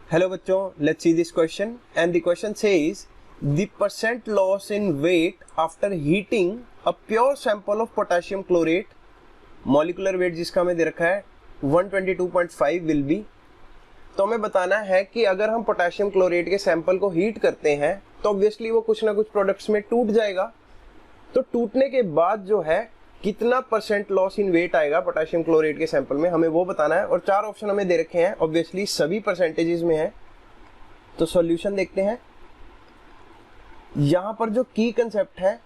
Hello बच्चों, let's see this question and the question says the percent loss in weight after heating a pure sample of potassium chlorate, molecular weight जिसका हमें दे रखा है 122.5 will be। तो हमें बताना है कि अगर हम पोटेशियम क्लोरेट के सैंपल को हीट करते हैं तो ऑब्वियसली वो कुछ ना कुछ प्रोडक्ट्स में टूट जाएगा। तो टूटने के बाद जो है कितना परसेंट लॉस इन वेट आएगा पोटेशियम क्लोरेट के सैंपल में, हमें वो बताना है। और चार ऑप्शन हमें दे रखे हैं, ऑब्वियसली सभी परसेंटेजेस में है। तो सॉल्यूशन देखते हैं। यहां पर जो की कंसेप्ट है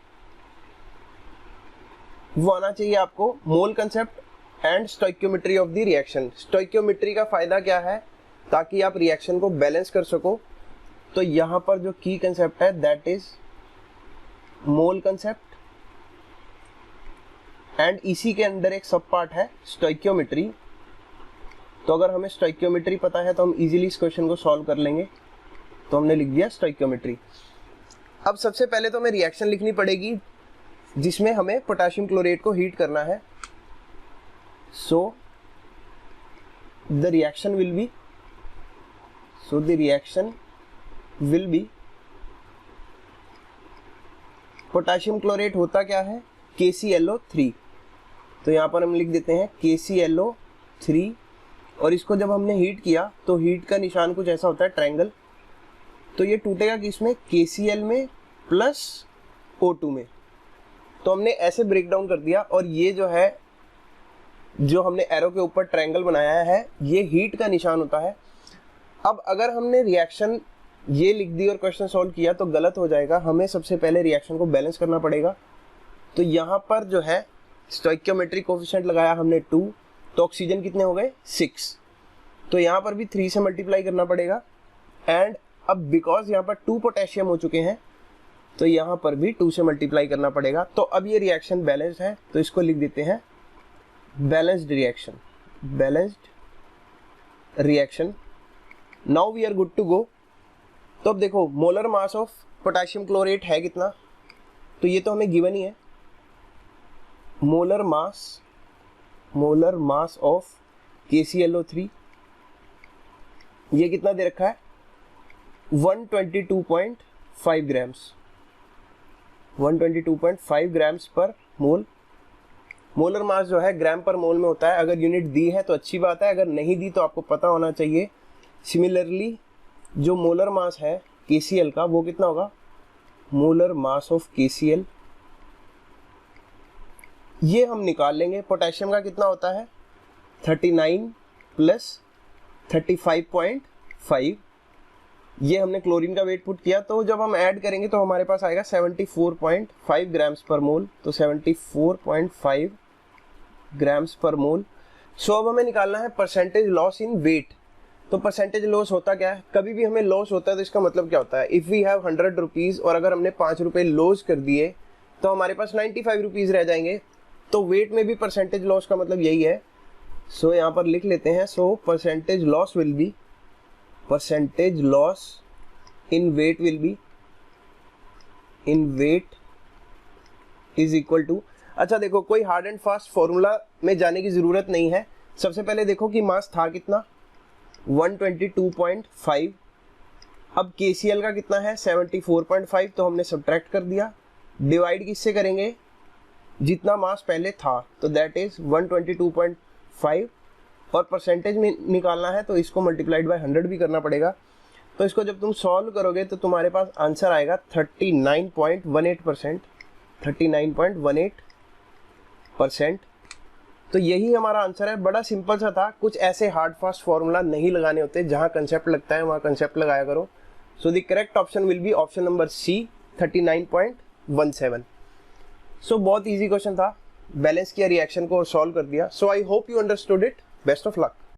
वो आना चाहिए आपको, मोल concept and stoichiometry of the reaction. Stoichiometry का फायदा क्या है, ताकि आप रिएक्शन को बैलेंस कर सको। तो यहां पर जो की कंसेप्ट है that is mole concept and इसी के अंदर एक सब पार्ट है स्टोइकियोमेट्री। तो अगर हमें स्टोइकियोमेट्री पता है तो हम इजीली इस क्वेश्चन को सॉल्व कर लेंगे। तो हमने लिख दिया स्टोइकियोमेट्री। अब सबसे पहले तो हमें रिएक्शन लिखनी पड़ेगी जिसमें हमें पोटेशियम क्लोरेट को हीट करना है। So the reaction will be potassium chlorate होता क्या है, KClO3। तो यहाँ पर हम लिख देते हैं KClO3। और इसको जब हमने हीट किया तो हीट का निशान कुछ ऐसा होता है, ट्रायंगल। तो ये टूटेगा किसमें, KCl में प्लस O2 में। तो हमने ऐसे ब्रेक डाउन कर दिया। और ये जो है, जो हमने एरो के ऊपर ट्रायंगल बनाया है, ये हीट का निशान होता है। अब अगर हमने रिएक्शन ये लिख दी और क्वेश्चन सॉल्व किया तो गलत हो जाएगा। हमें सबसे पहले रिएक्शन को बैलेंस करना पड़ेगा। तो यहाँ पर जो है स्टोइकियोमेट्रिक कोफिशिएंट लगाया हमने 2, तो ऑक्सीजन कितने हो गए 6। तो यहाँ पर भी 3 से मल्टीप्लाई करना पड़ेगा। एंड अब बिकॉज यहाँ पर 2 पोटेशियम हो चुके हैं तो यहाँ पर भी 2 से मल्टीप्लाई करना पड़ेगा। तो अब ये रिएक्शन बैलेंस्ड है, तो इसको लिख देते हैं balanced reaction. Now we are good to go. तो अब देखो molar mass of potassium chlorate है कितना, तो ये तो हमें गिवन ही है। मोलर मास ऑफ KClO3 ये कितना दे रखा है 122.5 ग्राम्स, 122.5 ग्राम्स पर मोल। मोलर मास जो है ग्राम पर मोल में होता है। अगर यूनिट दी है तो अच्छी बात है, अगर नहीं दी तो आपको पता होना चाहिए। सिमिलरली जो मोलर मास है KCl का वो कितना होगा, मोलर मास ऑफ KCl ये हम निकाल लेंगे। पोटेशियम का कितना होता है 39 प्लस 35.5। ये हमने क्लोरीन का वेट पुट किया, तो जब हम ऐड करेंगे तो हमारे पास आएगा 74.5 ग्राम्स पर मोल। तो 74.5 ग्राम्स पर मोल। सो अब हमें निकालना है परसेंटेज लॉस इन वेट। तो परसेंटेज लॉस होता क्या है, कभी भी हमें लॉस होता है तो इसका मतलब क्या होता है, इफ़ वी हैव 100 रुपीज़ और अगर हमने 5 रुपये लॉस कर दिए तो हमारे पास 95 रुपीज़ रह जाएंगे। तो वेट में भी परसेंटेज लॉस का मतलब यही है। सो यहाँ पर लिख लेते हैं। So percentage loss will be, percentage loss in weight will be, in weight is equal to. अच्छा देखो, कोई हार्ड एंड फास्ट फॉर्मूला में जाने की ज़रूरत नहीं है। सबसे पहले देखो कि मास था कितना 122.5। अब KCl का कितना है 74.5, तो हमने सब्ट्रैक्ट कर दिया। डिवाइड किससे करेंगे, जितना मास पहले था, तो दैट इज 122.5। और परसेंटेज में निकालना है तो इसको मल्टीप्लाइड बाय 100 भी करना पड़ेगा। तो इसको जब तुम सॉल्व करोगे तो तुम्हारे पास आंसर आएगा 39.18%, 39.18%। तो यही हमारा आंसर है। बड़ा सिंपल सा था, कुछ ऐसे हार्ड फास्ट फॉर्मूला नहीं लगाने होते। जहाँ कंसेप्ट लगता है वहाँ कंसेप्ट लगाया करो। So the correct option will be option number C, 39.17। So बहुत इजी क्वेश्चन था, बैलेंस किया रिएक्शन को और सॉल्व कर दिया। So I hope you understood it. Best of luck.